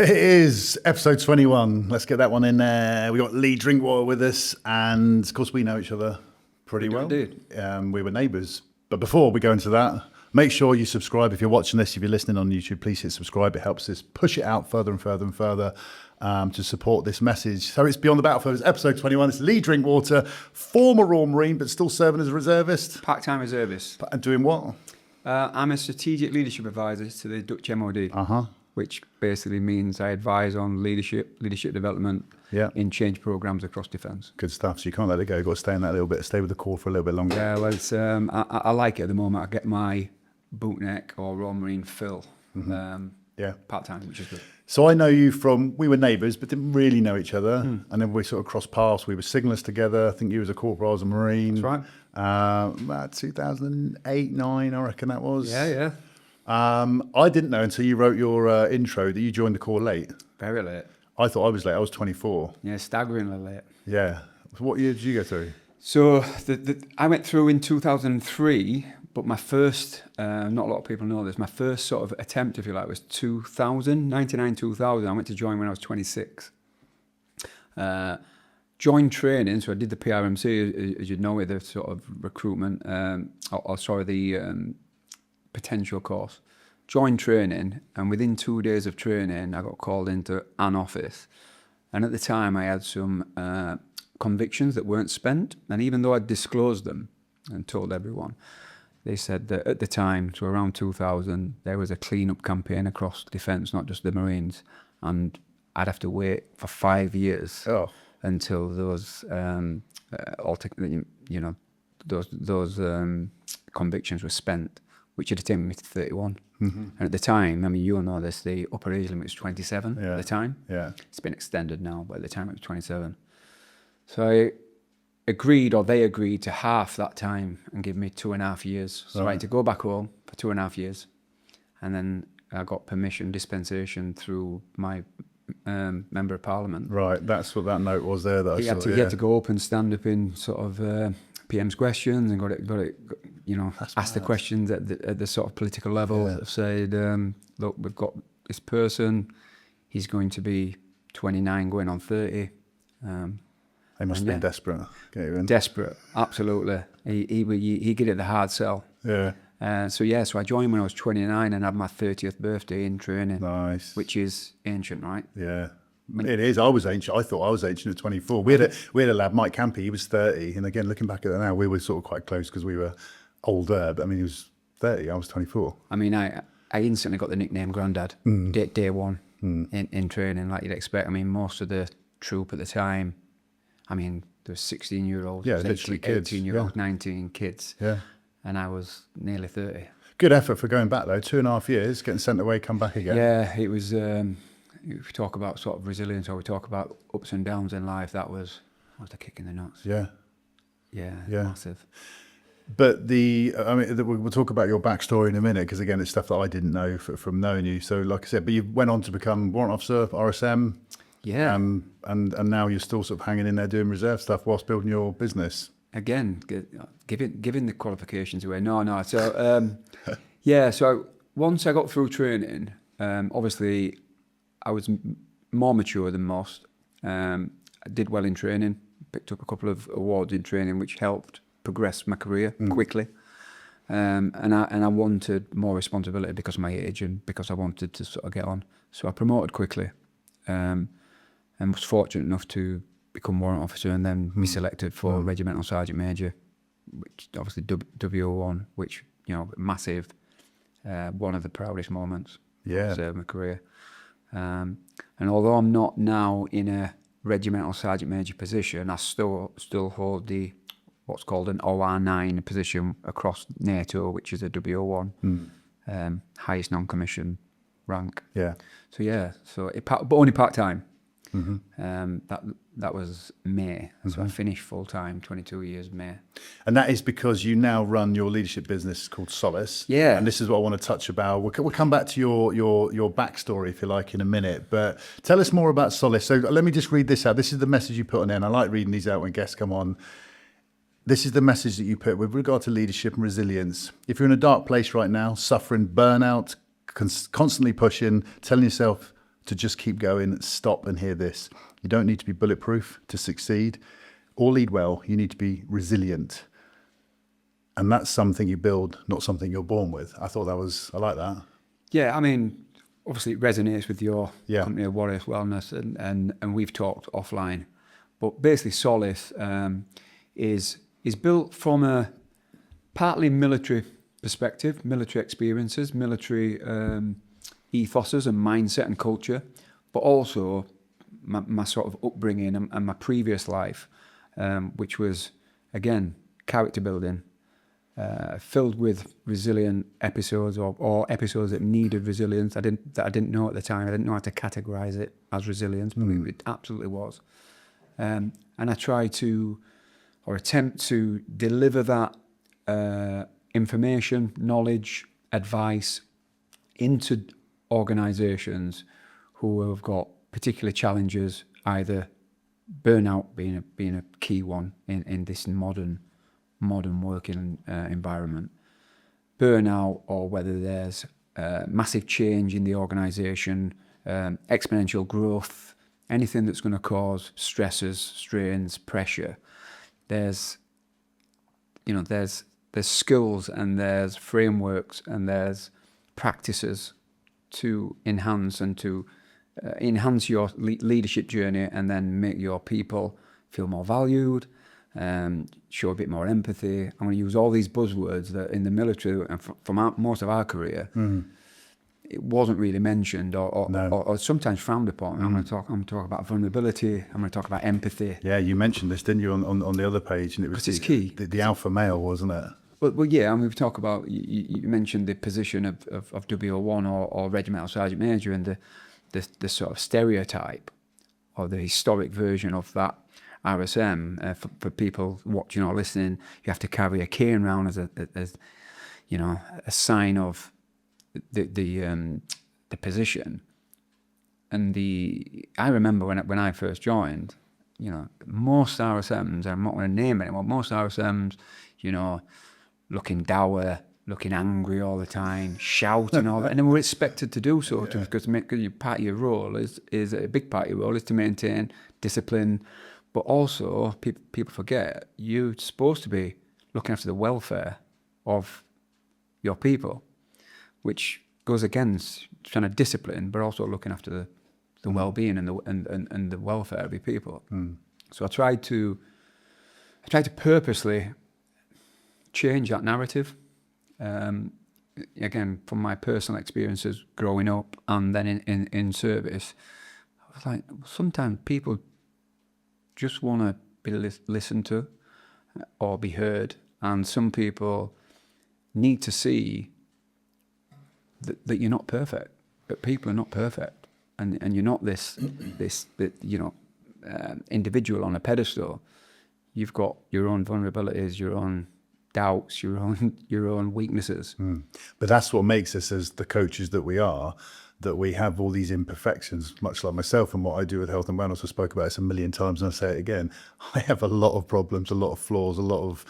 It is episode 21. Let's get that one in there. We got Lee Drinkwater with us, and of course we know each other pretty well. Indeed. We were neighbours. But before we go into that, make sure you subscribe. If you're watching this, if you're listening on YouTube, please hit subscribe. It helps us push it out further and further and further to support this message. So it's Beyond the Battlefield. It's episode 21. It's Lee Drinkwater, former Royal Marine, but still serving as a reservist. Part-time reservist. And doing what? I'm a strategic leadership advisor to the Dutch MOD, which basically means I advise on leadership development in change programs across defence. Good stuff. So you can't let it go. You've got to stay in that little bit, stay with the core for a little bit longer. Yeah, well, it's, I like it at the moment. I get my bootneck or Royal Marine fill part-time, which is good. So I know you from, we were neighbours, but didn't really know each other. And then we sort of crossed paths. We were signallers together. I think you was a corporal, I was a Marine. That's right. About 2008, 9, I reckon that was. Yeah. I didn't know until you wrote your intro that you joined the Corps late. Very late. I thought I was late. I was 24. Yeah, staggeringly late. Yeah. So what year did you go through? So I went through in 2003, but my first, not a lot of people know this, my first sort of attempt, if you like, was 99, 2000. I went to join when I was 26. Joined training, so I did the PRMC, as you know, with the sort of recruitment, the potential course. Joined training, and within 2 days of training, I got called into an office. And at the time, I had some convictions that weren't spent. And even though I'd disclosed them and told everyone, they said that at the time, so around 2000, there was a clean-up campaign across defence, not just the Marines. And I'd have to wait for 5 years until those convictions were spent, which had taken me to 31. And at the time, I mean, you'll know this, the upper age limit was 27 at the time. Yeah. It's been extended now, but at the time it was 27. So I agreed, or they agreed, to half that time and give me 2.5 years. So I had to go back home for 2.5 years. And then I got permission, dispensation through my Member of Parliament. Right, that's what that note was there. That he had to go up and stand up in sort of PM's questions and got it, asked the questions at the sort of political level. Yeah. Said, look, we've got this person. He's going to be 29, going on 30. They must have been desperate. Desperate, absolutely. He gave it the hard sell. Yeah. So I joined when I was 29 and had my 30th birthday in training. Nice. Which is ancient, right? Yeah. It is. I was ancient. I thought I was ancient at 24. We had a lad, Mike Campy. He was 30, and again, looking back at that now, we were sort of quite close because we were older. But I mean, he was 30. I was 24. I mean, I instantly got the nickname Grandad. Day one in training, like you'd expect. I mean, most of the troop at the time, I mean, there was 16-year-olds, literally kids, 18-year-olds, 19 kids. Yeah. And I was nearly 30. Good effort for going back though. 2.5 years, getting sent away, come back again. Yeah, it was. If we talk about sort of resilience, or we talk about ups and downs in life, that was the kick in the nuts. Yeah, massive. But we'll talk about your backstory in a minute, because again, it's stuff that I didn't know from knowing you. So, like I said, but you went on to become Warrant Officer, RSM. Yeah. And now you're still sort of hanging in there doing reserve stuff whilst building your business. Again, giving the qualifications away. No. So, So once I got through training, obviously I was more mature than most. I did well in training, picked up a couple of awards in training, which helped progress my career quickly. And I wanted more responsibility because of my age and because I wanted to sort of get on. So I promoted quickly, and was fortunate enough to become Warrant Officer and then be selected for Regimental Sergeant Major, which obviously W01, which, massive, one of the proudest moments of my career. And although I'm not now in a Regimental Sergeant Major position, I still hold the what's called an OR9 position across NATO, which is a W01, highest non-commissioned rank. Yeah. So but only part-time. That was May. So I finished full-time 22 years May. And that is because you now run your leadership business called Solace. Yeah. And this is what I want to touch about. We'll come back to your backstory, if you like, in a minute. But tell us more about Solace. So let me just read this out. This is the message you put on there, and I like reading these out when guests come on. This is the message that you put with regard to leadership and resilience. If you're in a dark place right now, suffering burnout, constantly pushing, telling yourself to just keep going, stop and hear this. You don't need to be bulletproof to succeed or lead well. You need to be resilient. And that's something you build, not something you're born with. I like that. Yeah, I mean, obviously it resonates with your Yeah. company of Warrant Wellness, and we've talked offline. But basically Solace is built from a partly military perspective, military experiences, military ethoses and mindset and culture, but also my sort of upbringing and my previous life, which was, again, character building, filled with resilient episodes or episodes that needed resilience. I didn't know at the time. I didn't know how to categorize it as resilience, but it absolutely was. And I try to, or attempt to, deliver that information, knowledge, advice into organisations who have got particular challenges, either burnout being a key one in this modern working environment, burnout, or whether there's massive change in the organisation, exponential growth, anything that's going to cause stresses, strains, pressure. There's skills and there's frameworks and there's practices to enhance and to enhance your leadership journey, and then make your people feel more valued, show a bit more empathy. I'm going to use all these buzzwords that in the military and from most of our career, it wasn't really mentioned or sometimes frowned upon. I'm going to talk about vulnerability. I'm going to talk about empathy. Yeah, you mentioned this, didn't you, on the other page? And it was it's key. The alpha male, wasn't it? Well, yeah, and we've talked about, you mentioned the position of W01 or regimental sergeant major, and the sort of stereotype or the historic version of that RSM. For people watching or listening, you have to carry a cane around as a sign of the position. And I remember when I first joined, most RSMs, I'm not going to name anyone, most RSMs, looking dour, looking angry all the time, shouting all that, and then we're expected to do so, because part of your role is a big part of your role is to maintain discipline, but also people forget you're supposed to be looking after the welfare of your people, which goes against trying to discipline, but also looking after the well-being and the welfare of your people. So I tried to purposely change that narrative. Again, from my personal experiences growing up and then in service, I was like, sometimes people just want to be listened to or be heard, and some people need to see that you're not perfect, that people are not perfect, and you're not this individual on a pedestal. You've got your own vulnerabilities, your own doubts, your own weaknesses. But that's what makes us as the coaches that we are, that we have all these imperfections, much like myself and what I do with health and wellness. I spoke about this a million times and I say it again. I have a lot of problems, a lot of flaws, a lot of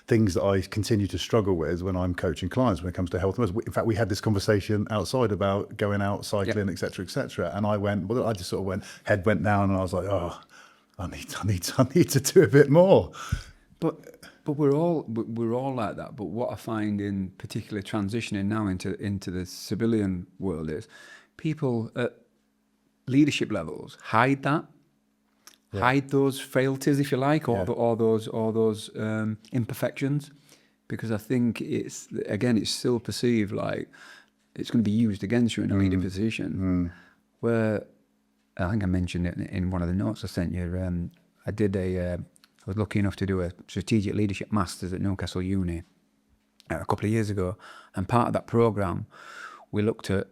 things that I continue to struggle with when I'm coaching clients when it comes to health and wellness. In fact, we had this conversation outside about going out, cycling, et cetera, and I just sort of head went down, and I was like, oh, I need to do a bit more. But we're all like that. But what I find in particular transitioning now into the civilian world is people at leadership levels hide that, hide those frailties, if you like, or those imperfections, because I think it's still perceived like it's going to be used against you in a leader position. Where I think I mentioned it in one of the notes I sent you. I was lucky enough to do a strategic leadership masters at Newcastle Uni a couple of years ago, and part of that program, we looked at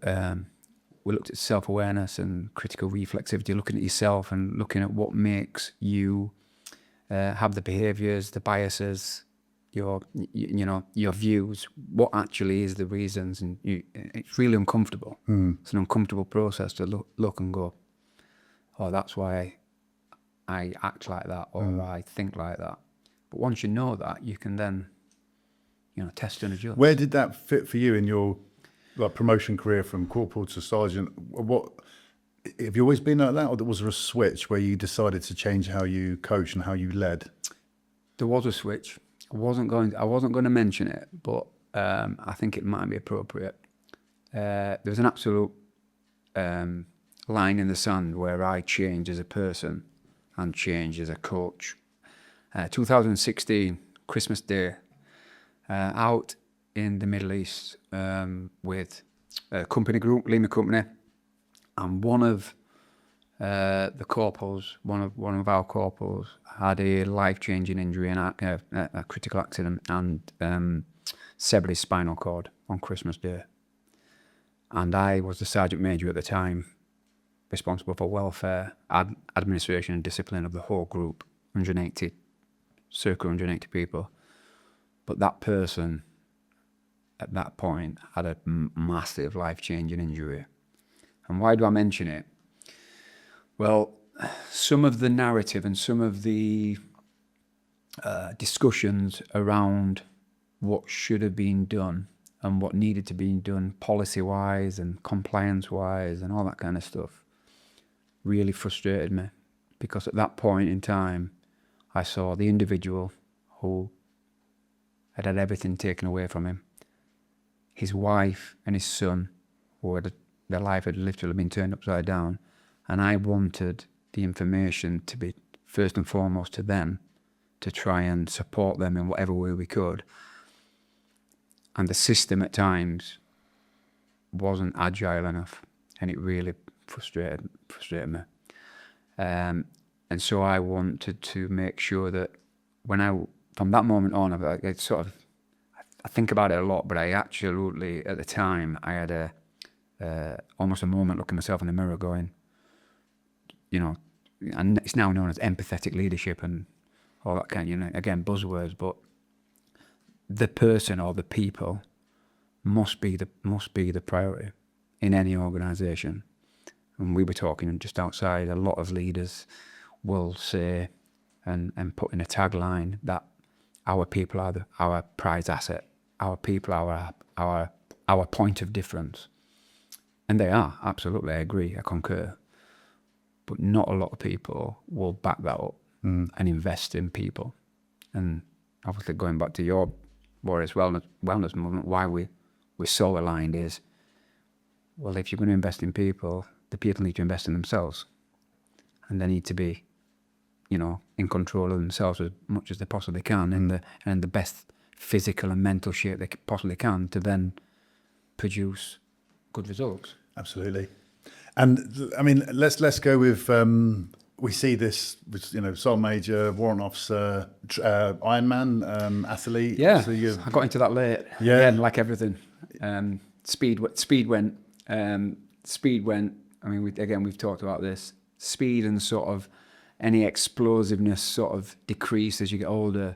self-awareness and critical reflexivity, looking at yourself and looking at what makes you have the behaviours, the biases, your views, what actually is the reasons, and it's really uncomfortable. It's an uncomfortable process to look and go, oh, that's why I act like that, or I think like that. But once you know that, you can then, test and adjust. Where did that fit for you in your promotion career from corporal to sergeant? What Have you always been like that, or was there a switch where you decided to change how you coach and how you led? There was a switch. I wasn't going to mention it, but I think it might be appropriate. There was an absolute line in the sand where I changed as a person and changed as a coach. 2016, Christmas Day, out in the Middle East with a company group, Lima Company, and one of the corporals, one of our corporals, had a life-changing injury and a critical accident and severed his spinal cord on Christmas Day. And I was the sergeant major at the time, responsible for welfare, administration and discipline of the whole group, circa 180 people. But that person, at that point, had a massive life-changing injury. And why do I mention it? Well, some of the narrative and some of the discussions around what should have been done and what needed to be done policy-wise and compliance-wise and all that kind of stuff really frustrated me, because at that point in time, I saw the individual who had everything taken away from him, his wife and his son, who their life had literally been turned upside down, and I wanted the information to be first and foremost to them, to try and support them in whatever way we could. And the system at times wasn't agile enough, and it really frustrated me. And so I wanted to make sure that from that moment on, I think about it a lot, but I absolutely, at the time, I had almost a moment looking myself in the mirror going, and it's now known as empathetic leadership and all that kind of, again, buzzwords, but the person or the people must be the priority in any organisation. And we were talking just outside, a lot of leaders will say and put in a tagline that our people are our prized asset, our people are our point of difference. And they are, absolutely, I agree, I concur. But not a lot of people will back that up and invest in people. And obviously going back to your Warriors wellness movement, why we're so aligned is, well, if you're going to invest in people, the people need to invest in themselves. And they need to be, in control of themselves as much as they possibly can, in the best physical and mental shape they possibly can, to then produce good results. Absolutely. And I mean, let's go with, we see this, Sergeant Major, Warrant Officer, Ironman, athlete. Yeah, so I got into that late. Yeah. Again, like everything. Speed went. I mean, we've talked about this. Speed and sort of any explosiveness sort of decreased as you get older.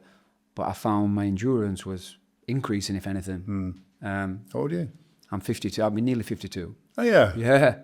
But I found my endurance was increasing, if anything. How old are you? I'm 52. I'll be nearly 52. Oh, yeah. Yeah.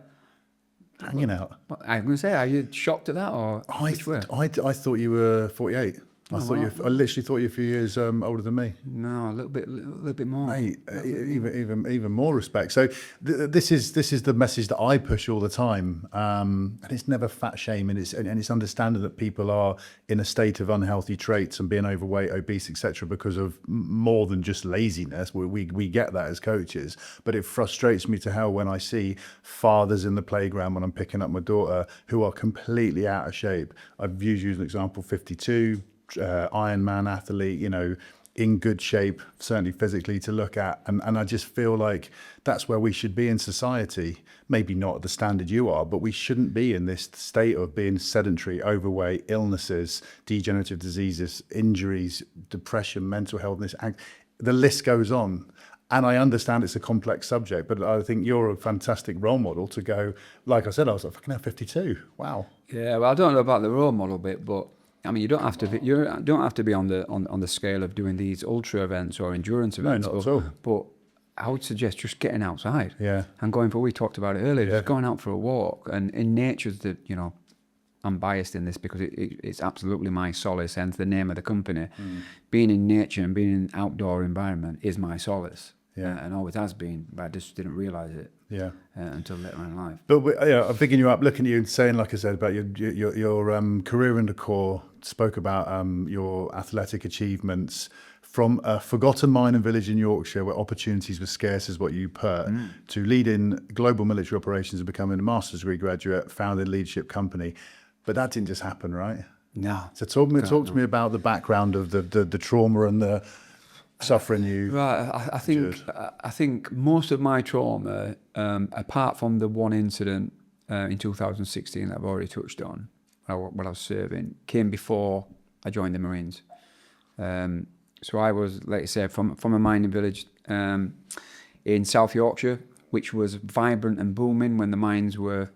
Hanging out. I'm going to say, are you shocked at that, or I thought you were 48. I literally thought you were a few years older than me. No, a little bit more. Mate, even more respect. So this is the message that I push all the time, and it's never fat shaming. It's understanding that people are in a state of unhealthy traits and being overweight, obese, etc., because of more than just laziness. We get that as coaches, but it frustrates me to hell when I see fathers in the playground when I'm picking up my daughter who are completely out of shape. I've used you as an example, 52. Ironman athlete, in good shape, certainly physically, to look at. And I just feel like that's where we should be in society. Maybe not at the standard you are, but we shouldn't be in this state of being sedentary, overweight, illnesses, degenerative diseases, injuries, depression, mental health. The list goes on. And I understand it's a complex subject, but I think you're a fantastic role model to go, like I said, I was like, fucking hell, 52. Wow. Yeah, well, I don't know about the role model bit, but I mean, you don't have to be on the scale of doing these ultra events or endurance events. No, not at all. But I would suggest just getting outside. Yeah. And going for, we talked about it earlier, just going out for a walk. And in nature's I'm biased in this because it's absolutely my solace, hence the name of the company. Being in nature and being in an outdoor environment is my solace. and always has been, but I just didn't realise it until later on in life. But I'm picking you up, looking at you and saying, like I said, about your career in the Corps, spoke about your athletic achievements from a forgotten mining village in Yorkshire where opportunities were scarce, is what you put, to leading global military operations and becoming a master's degree graduate, founded a leadership company. But that didn't just happen, right? No. So talk to me about the background of the trauma and the suffering you. Right, I think most of my trauma, apart from the one incident in 2016 that I've already touched on, when I was serving, came before I joined the Marines. So I was, like I said, from a mining village in South Yorkshire, which was vibrant and booming when the mines were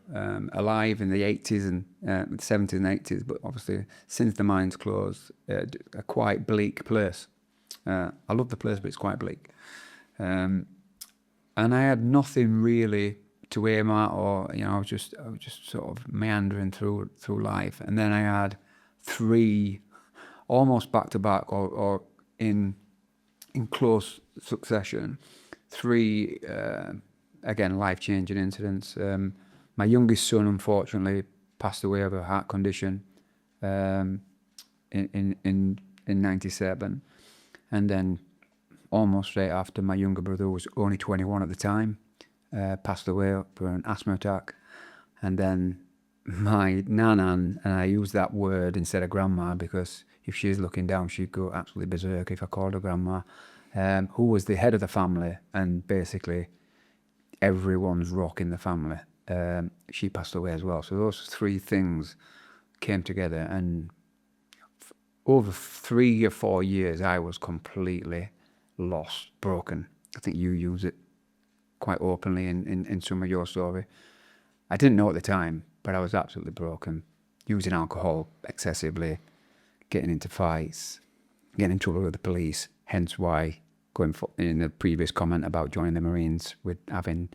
alive in the 80s and the 70s and 80s. But obviously, since the mines closed, a quite bleak place. I love the place, but it's quite bleak. And I had nothing really to aim at, or I was just sort of meandering through life. And then I had 3, almost back to back, or in close succession, 3 again life-changing incidents. My youngest son, unfortunately, passed away of a heart condition in '97, and then almost straight after, my younger brother, who was only 21 at the time, passed away for an asthma attack. And then my nanan, and I use that word instead of grandma because if she's looking down, she'd go absolutely berserk if I called her grandma, who was the head of the family and basically everyone's rock in the family. She passed away as well. So those 3 things came together, and over 3 or 4 years, I was completely lost, broken. I think you use it quite openly in some of your story. I didn't know at the time, but I was absolutely broken, using alcohol excessively, getting into fights, getting in trouble with the police, hence why going in the previous comment about joining the Marines with having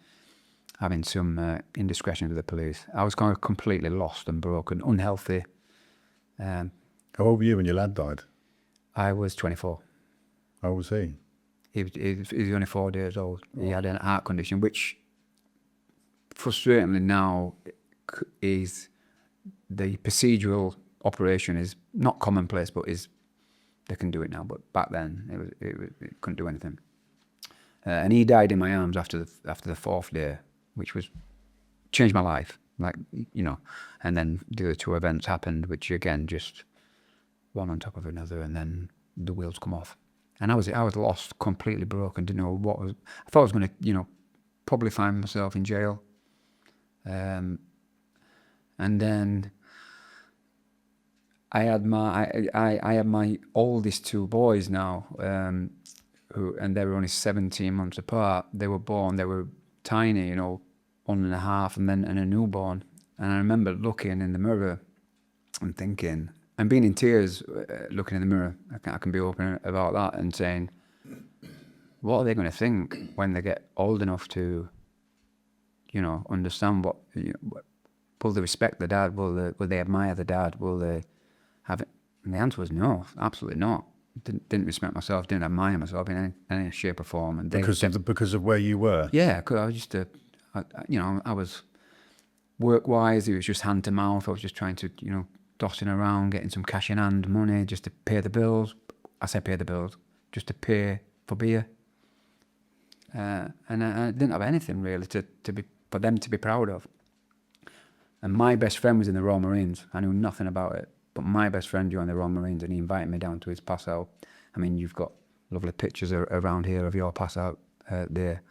some indiscretion with the police. I was kind of completely lost and broken, unhealthy. How old were you when your lad died? I was 24. How old was he? He was only 4 days old. He had a heart condition, which frustratingly now is the procedural operation is not commonplace, but they can do it now. But back then, it couldn't do anything. And he died in my arms after the 4th day, which was changed my life. And then the other 2 events happened, which again just one on top of another, and then the wheels come off. And I was lost, completely broken. Didn't know what was. I thought I was going to, probably find myself in jail. And then I had my oldest 2 boys now, and they were only 17 months apart. They were born. They were tiny, 1.5, and a newborn. And I remember looking in the mirror and thinking, and being in tears, looking in the mirror. I can be open about that and saying, what are they going to think when they get old enough to, understand what? Will they respect the dad? Will they admire the dad? Will they have it? And the answer was no, absolutely not. Didn't respect myself. Didn't admire myself in any shape or form. And because of where you were. Yeah, because I was just I was work-wise. It was just hand to mouth. I was just trying to dotting around, getting some cash in hand money just to pay the bills. I say pay the bills, just to pay for beer. And I didn't have anything really for them to be proud of. And my best friend was in the Royal Marines. I knew nothing about it, but my best friend joined the Royal Marines, and he invited me down to his pass out. I mean, you've got lovely pictures around here of your pass out there.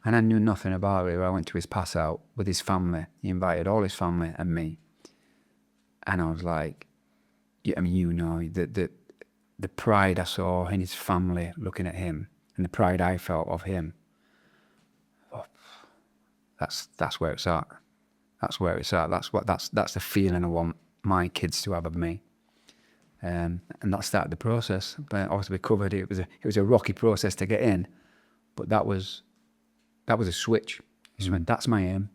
And I knew nothing about it. I went to his pass out with his family. He invited all his family and me. And I was like, yeah, I mean, the pride I saw in his family looking at him, and the pride I felt of him. Oh, that's where it's at. That's where it's at. That's the feeling I want my kids to have of me. And that started the process. But obviously we covered it. It was a rocky process to get in, but that was a switch. Just went, that's my aim.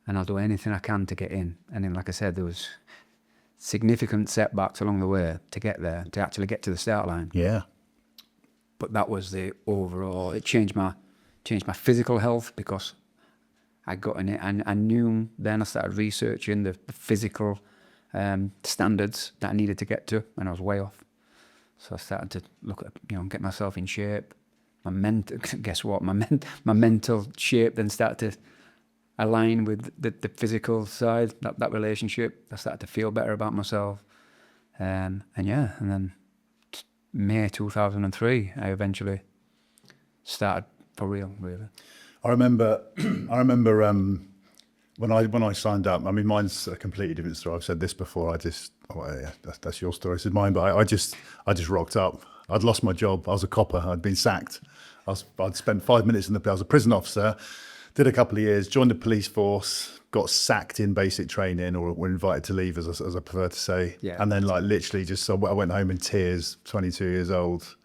And I'll do anything I can to get in. And then, like I said, there was significant setbacks along the way to get there, to actually get to the start line. Yeah. but that was the overall. It changed my physical health because I got in it, and I knew then I started researching the physical standards that I needed to get to, and I was way off. So I started to look at, get myself in shape. Guess what? My mental shape then started to align with the physical side, that relationship. I started to feel better about myself. And then May 2003, I eventually started for real, really. I remember when I signed up. I mean, mine's a completely different story. I've said this before. That's your story. This is mine. But I just rocked up. I'd lost my job. I was a copper. I'd been sacked. I'd spent 5 minutes I was a prison officer. Did a couple of years. Joined the police force. Got sacked in basic training, or were invited to leave, as I prefer to say. Yeah. And then literally I went home in tears. 22 years old.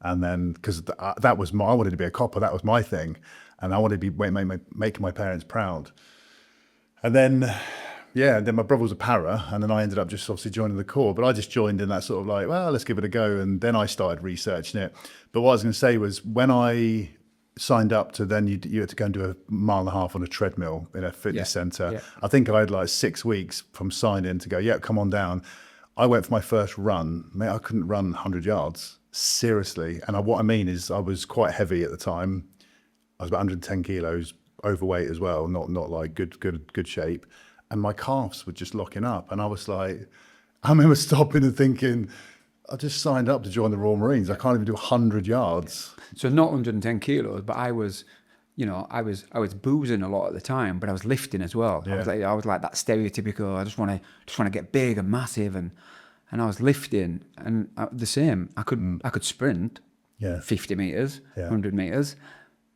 And then because I wanted to be a copper. That was my thing. And I wanted to be making my parents proud. And then, then my brother was a para, and then I ended up just obviously joining the Corps. But I just joined in that sort of let's give it a go. And then I started researching it. But what I was going to say was, when I signed up to, then you had to go and do a 1.5 miles on a treadmill in a fitness centre. Yeah. I think I had 6 weeks from signing to go, come on down. I went for my first run. Mate, I couldn't run 100 yards. Seriously. And what I mean is, I was quite heavy at the time. I was about 110 kilos, overweight as well, not good shape. And my calves were just locking up. And I was I remember stopping and thinking, I just signed up to join the Royal Marines. I can't even do 100 yards. So not 110 kilos, but I was boozing a lot at the time, but I was lifting as well. Yeah. I was like that stereotypical, I just want to get big and massive, and I was lifting, and the same. I could sprint 50 meters, 100 meters.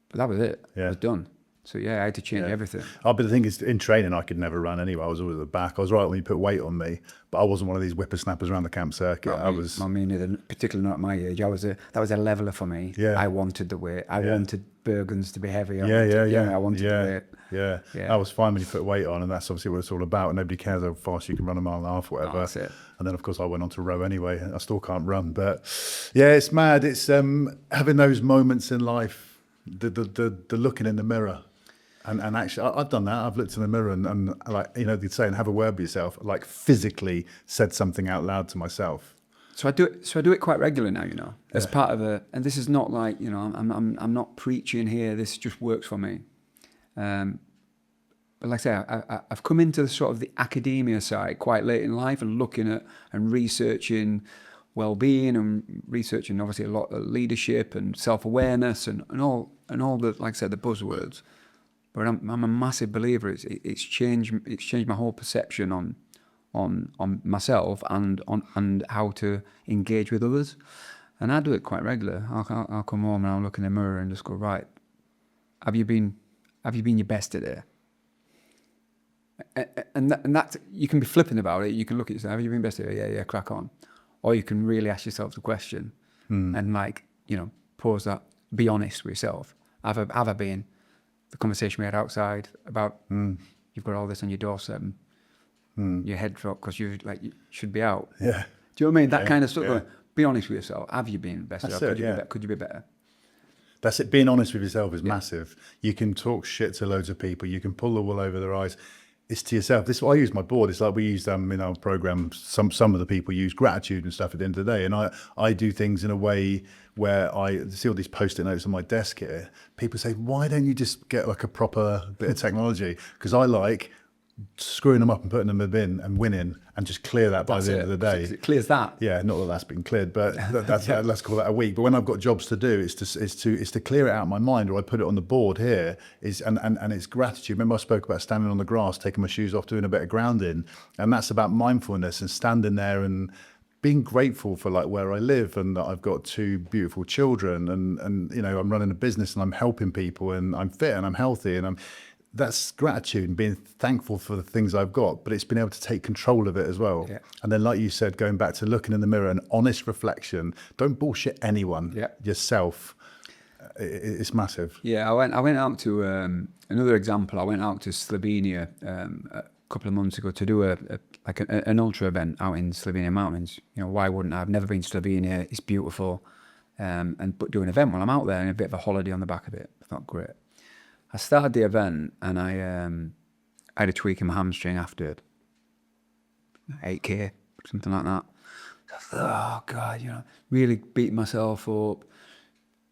But that was it. Yeah. I was done. So I had to change everything. But the thing is, in training, I could never run anyway. I was always at the back. I was right when you put weight on me, but I wasn't one of these whippersnappers around the camp circuit. I mean, neither, particularly not at my age. That was a leveler for me. Yeah. I wanted the weight. I wanted Bergens to be heavier. I wanted the weight. Yeah. I was fine when you put weight on, and that's obviously what it's all about. Nobody cares how fast you can run 1.5 miles, whatever. That's it. And then, of course, I went on to row anyway. I still can't run, but it's mad. It's having those moments in life. The looking in the mirror, and actually I've done that. I've looked in the mirror and they're saying, have a word with yourself, physically said something out loud to myself. So I do it quite regularly now, as part of and this is not I'm not preaching here. This just works for me. But like I say, I've come into the sort of the academia side quite late in life, and looking at and researching well-being, and researching obviously a lot of leadership and self-awareness and all the, like I said, the buzzwords. But I'm a massive believer. It's changed my whole perception on myself and how to engage with others. And I do it quite regularly. I'll come home and I'll look in the mirror and just go, right, have you been your best today? And that you can be flippant about it. You can look at yourself, have you been best today? Yeah, crack on. Or you can really ask yourself the question and pose that, be honest with yourself. Have I been? The conversation we had outside about you've got all this on your doorstep and your head dropped because you should be out. Yeah. Do you know what I mean? That kind of stuff. Yeah. Be honest with yourself. Have you been best? Could you be better? That's it. Being honest with yourself is massive. You can talk shit to loads of people. You can pull the wool over their eyes. It's to yourself. This is what I use my board. It's like we use in our program. Some of the people use gratitude and stuff at the end of the day, and I do things in a way where I see all these post-it notes on my desk here. People say, "Why don't you just get a proper bit of technology?" Because I like screwing them up and putting them in the bin and winning, and just clear that by the end of the day. It clears that. Yeah, not that that's been cleared, but that's let's call that a week. But when I've got jobs to do, it's to clear it out of my mind, or I put it on the board here. And it's gratitude. Remember, I spoke about standing on the grass, taking my shoes off, doing a bit of grounding, and that's about mindfulness and standing there and being grateful for where I live, and that I've got 2 beautiful children, and I'm running a business and I'm helping people, and I'm fit and I'm healthy, and that's gratitude and being thankful for the things I've got, but it's been able to take control of it as well. Yeah. And then, like you said, going back to looking in the mirror and honest reflection, don't bullshit anyone, yourself. It's massive. Yeah, I went out to, another example, I went out to Slovenia a couple of months ago to do an ultra event out in Slovenia mountains. Why wouldn't I? I've never been to Slovenia. It's beautiful. but do an event while I'm out there and a bit of a holiday on the back of it. I thought, great. I started the event and I had a tweak in my hamstring after 8K, something like that. So I thought, oh God, really beating myself up,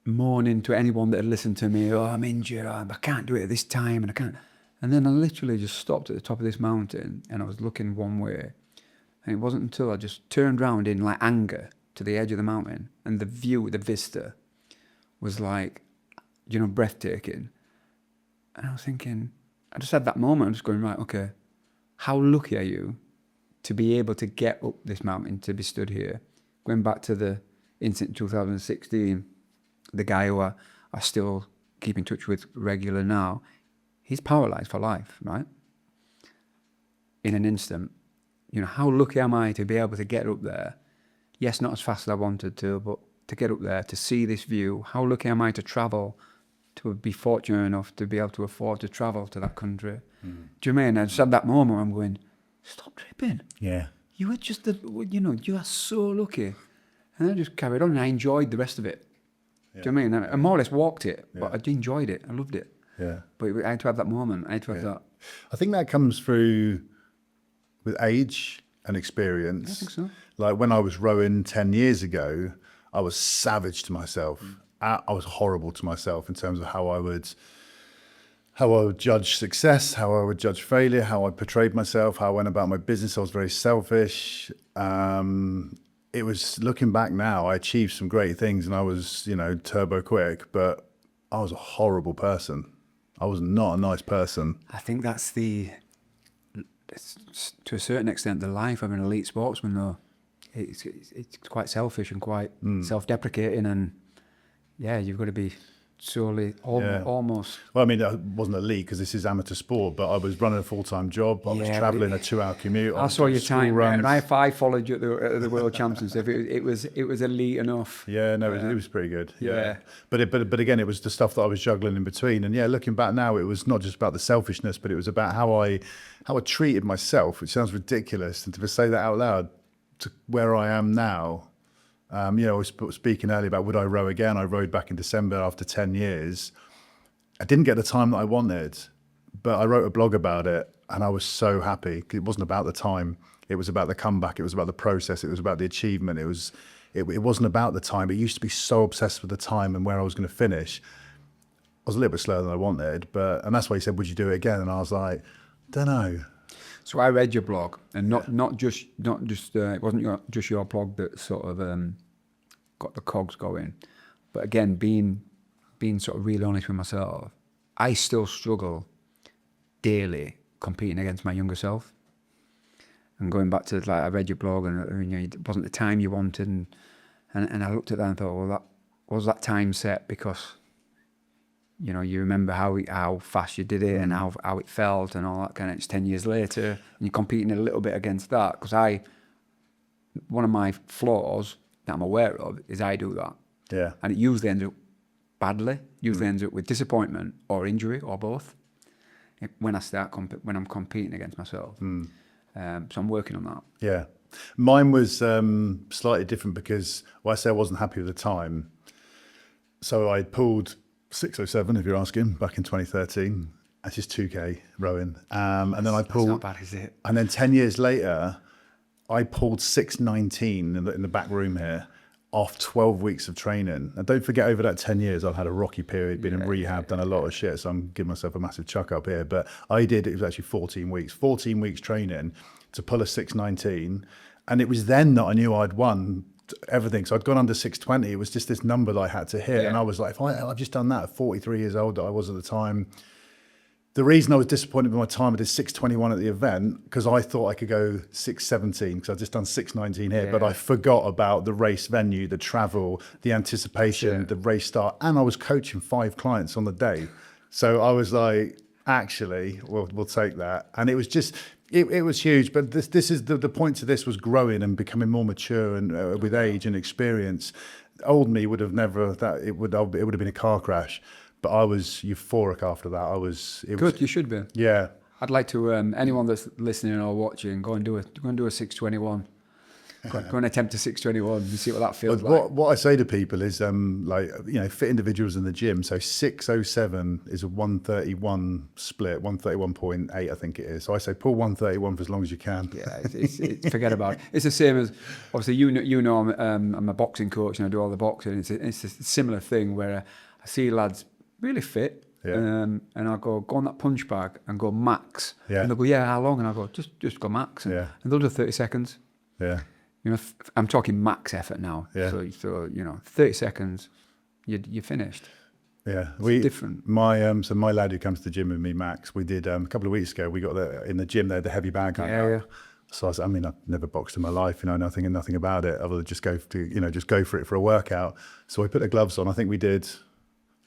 moaning to anyone that had listened to me, oh, I'm injured, I can't do it at this time, and I can't. And then I literally just stopped at the top of this mountain and I was looking one way. And it wasn't until I just turned around in like anger to the edge of the mountain and the view, the vista was like, breathtaking. And I was thinking, I just had that moment, I'm just going, right, okay, how lucky are you to be able to get up this mountain, to be stood here? Going back to the incident in 2016, the guy who I still keep in touch with regular now, he's paralysed for life, right? In an instant. How lucky am I to be able to get up there? Yes, not as fast as I wanted to, but to get up there, to see this view. How lucky am I to travel, to be fortunate enough to be able to afford to travel to that country? Do you mean? I just had that moment where I'm going, stop tripping. Yeah. You were just, you are so lucky. And I just carried on and I enjoyed the rest of it. Yeah. Do you know what I mean? I more or less walked it, but I enjoyed it. I loved it. Yeah. But I had to have that moment. I had to have that. I think that comes through with age and experience. I think so. Like when I was rowing 10 years ago, I was savage to myself. I was horrible to myself in terms of how I would judge success, how I would judge failure, how I portrayed myself, how I went about my business. I was very selfish. It was, looking back now, I achieved some great things and I was, turbo quick, but I was a horrible person. I was not a nice person. I think that's to a certain extent, the life of an elite sportsman, though. It's quite selfish and quite self-deprecating, and you've got to be solely almost. Well, I mean, I wasn't elite because this is amateur sport, but I was running a full-time job. I was traveling a 2-hour commute. I saw your time, and I followed you at the World Championships. It was elite enough. Yeah, no, it was pretty good. Yeah. But again, it was the stuff that I was juggling in between. And looking back now, it was not just about the selfishness, but it was about how I treated myself, which sounds ridiculous. And to say that out loud, to where I am now. I was speaking earlier about would I row again? I rowed back in December after 10 years. I didn't get the time that I wanted, but I wrote a blog about it and I was so happy. It wasn't about the time. It was about the comeback. It was about the process. It was about the achievement. It wasn't about the time. It used to be so obsessed with the time and where I was going to finish. I was a little bit slower than I wanted, and that's why he said, would you do it again? And I was like, don't know. So I read your blog, and not just it wasn't just your blog that sort of got the cogs going, but again, being sort of really honest with myself, I still struggle daily competing against my younger self. And going back to I read your blog, and it wasn't the time you wanted, and I looked at that and thought, well, that was that time set because. You remember how fast you did it and how it felt and all that kind of. It's 10 years later and you're competing a little bit against that because one of my flaws that I'm aware of is I do that. Yeah. And it usually ends up badly. Usually ends up with disappointment or injury or both. When I'm competing against myself. So I'm working on that. Yeah. Mine was slightly different because I say I wasn't happy with the time. So I pulled 6:07, if you're asking, back in 2013. That's just 2K rowing. And then I pulled. That's not bad, is it? And then 10 years later, I pulled 6:19 in the back room here off 12 weeks of training. And don't forget, over that 10 years, I've had a rocky period, been in rehab, done a lot of shit. So I'm giving myself a massive chuck up here. But it was actually 14 weeks training to pull a 6:19. And it was then that I knew I'd won everything. So I'd gone under 6:20. It was just this number that I had to hit. And I was like, I've just done that at 43 years old that I was at the time. The reason I was disappointed with my time, I did 6:21 at the event because I thought I could go 6:17 because I'd just done 6:19 here. But I forgot about the race venue, the travel, the anticipation, the race start. And I was coaching 5 clients on the day. So I was like, actually, we'll take that. And it was just... It was huge, but this is the point to this was growing and becoming more mature and with age and experience. Old me would have never it would have been a car crash, but I was euphoric after that. Good, you should be. Yeah, I'd like to anyone that's listening or watching go and do a 6:21. Go and attempt a 621 and see what that feels But like. what I say to people is, like, you know, fit individuals in the gym. So 607 is a 131 split, 131.8, I think it is. So I say pull 131 for as long as you can. Yeah, forget about it. It's the same as, obviously, I'm a boxing coach and I do all the boxing. It's a similar thing where I see lads really fit, and I'll go on that punch bag and go max. Yeah. And they'll go, yeah, how long? And I'll go, just go max. And they'll do 30 seconds. Yeah. You know, I'm talking max effort now. Yeah. So 30 seconds, you're finished. Yeah, It's different. So my lad who comes to the gym with me, Max, we did a couple of weeks ago. We got in the gym there, the heavy bag. Yeah. So I've never boxed in my life, nothing about it other than just go for it for a workout. So I put the gloves on. I think I did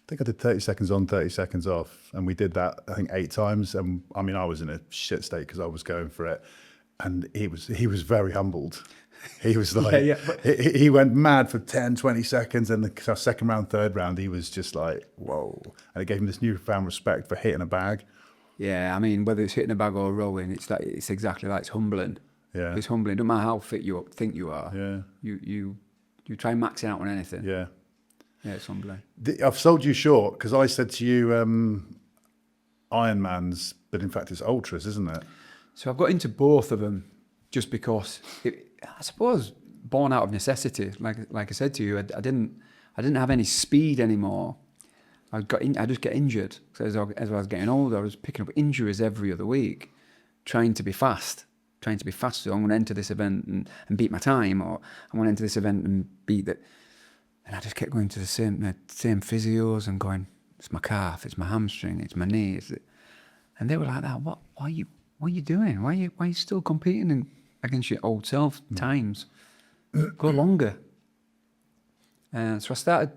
30 seconds on, 30 seconds off, and we did that 8 times. And I was in a shit state because I was going for it, and he was very humbled. He was like, he went mad for 10, 20 seconds. And the second round, third round, he was just like, whoa. And it gave him this newfound respect for hitting a bag. Yeah, whether it's hitting a bag or rowing, it's exactly like, it's humbling. Yeah. It's humbling. No matter how fit you think you are. Yeah. You try maxing out on anything. Yeah. Yeah, it's humbling. I've sold you short because I said to you, Ironmans, but in fact it's ultras, isn't it? So I've got into both of them just because, I suppose, born out of necessity. Like I said to you, I didn't have any speed anymore. I just get injured. So as I was getting older, I was picking up injuries every other week, trying to be fast. So I'm going to enter this event and beat my time, or I'm going to enter this event and beat that. And I just kept going to the same physios and going, it's my calf, it's my hamstring, it's my knee. And they were like that. What are you doing? Why are you still competing against your old self times? Go longer. So I started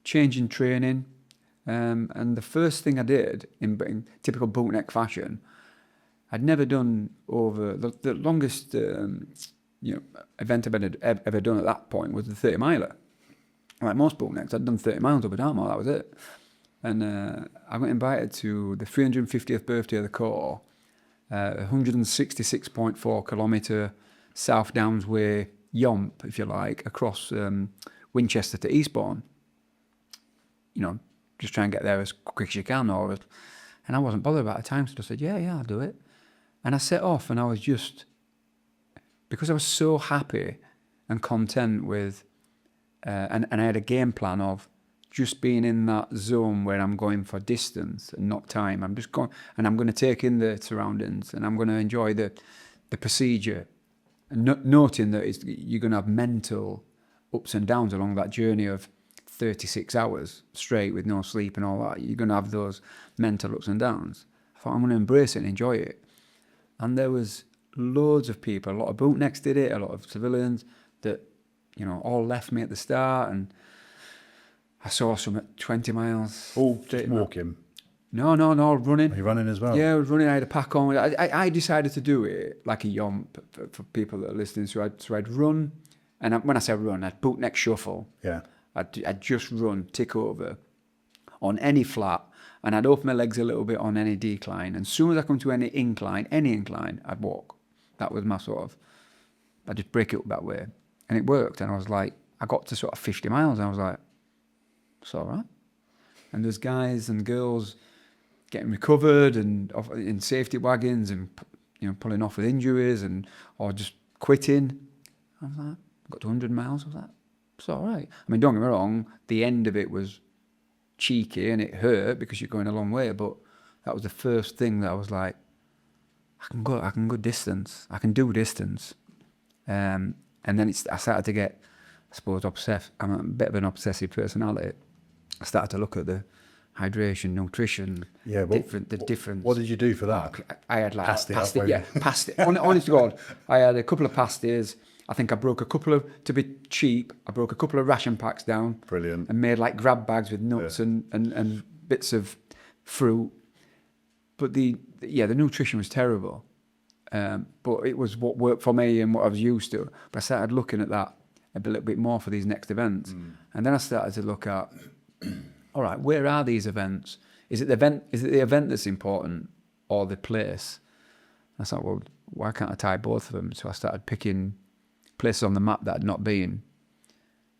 changing training. And the first thing I did in typical bootneck fashion, I'd never done over the longest event I'd ever done at that point was the 30 miler. Like most bootnecks, I'd done 30 miles over Dartmoor, that was it. And I got invited to the 350th birthday of the Corps, 166.4 kilometre South Downs Way yomp, if you like, across Winchester to Eastbourne. Just try and get there as quick as you can. And I wasn't bothered about the time, so I said, yeah, I'll do it. And I set off, and I was because I was so happy and content with, and I had a game plan of just being in that zone where I'm going for distance and not time. I'm just going, and I'm going to take in the surroundings, and I'm going to enjoy the procedure, and noting that you're going to have mental ups and downs along that journey of 36 hours straight with no sleep and all that. You're going to have those mental ups and downs. I thought, I'm going to embrace it and enjoy it. And there was loads of people, a lot of bootnecks did it, a lot of civilians that, all left me at the start. And I saw some at 20 miles. All walking? No, running. Are you running as well? Yeah, I was running. I had a pack on. I decided to do it like a yomp for people that are listening. So I'd run, and when I say run, I'd bootneck shuffle. Yeah. I'd just run, tick over on any flat, and I'd open my legs a little bit on any decline. And as soon as I come to any incline, I'd walk. That was my I'd just break it up that way. And it worked. And I was like, I got to sort of 50 miles, and I was like, it's all right. And there's guys and girls getting recovered and in safety wagons and, pulling off with injuries or just quitting. I was like, I got to 100 miles of that. It's all right. Don't get me wrong, the end of it was cheeky and it hurt because you're going a long way, but that was the first thing that I was like, I can go distance. I can do distance. And then I started to get, I suppose, obsessed. I'm a bit of an obsessive personality. I started to look at the hydration, nutrition, the difference. What did you do for that? I had like pasty. Honest to God, I had a couple of pasties. I think I broke a couple of, to be cheap, I broke a couple of ration packs down. Brilliant. And made like grab bags with nuts and bits of fruit. But the nutrition was terrible. But it was what worked for me and what I was used to. But I started looking at that a little bit more for these next events. And then I started to look at, all right, where are these events? Is it the event that's important or the place? I thought, well, why can't I tie both of them? So I started picking places on the map that I'd not been,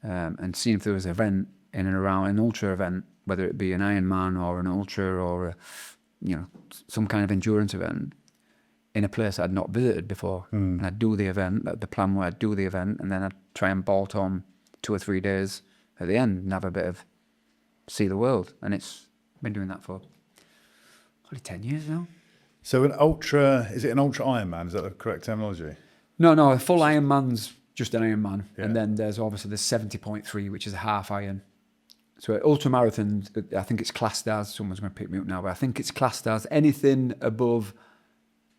and seeing if there was an event in and around an ultra event, whether it be an Ironman or an ultra or some kind of endurance event in a place I'd not visited before. And I'd do the event. The plan was I'd do the event, and then I'd try and bolt on 2 or 3 days at the end and have a bit of see the world. And it's been doing that for probably 10 years now. So is it an ultra Ironman? Is that the correct terminology? No, a full Ironman's just an Ironman. Yeah. And then there's obviously the 70.3, which is a half Iron. So ultra marathon, I think it's classed as, someone's going to pick me up now, but I think it's classed as anything above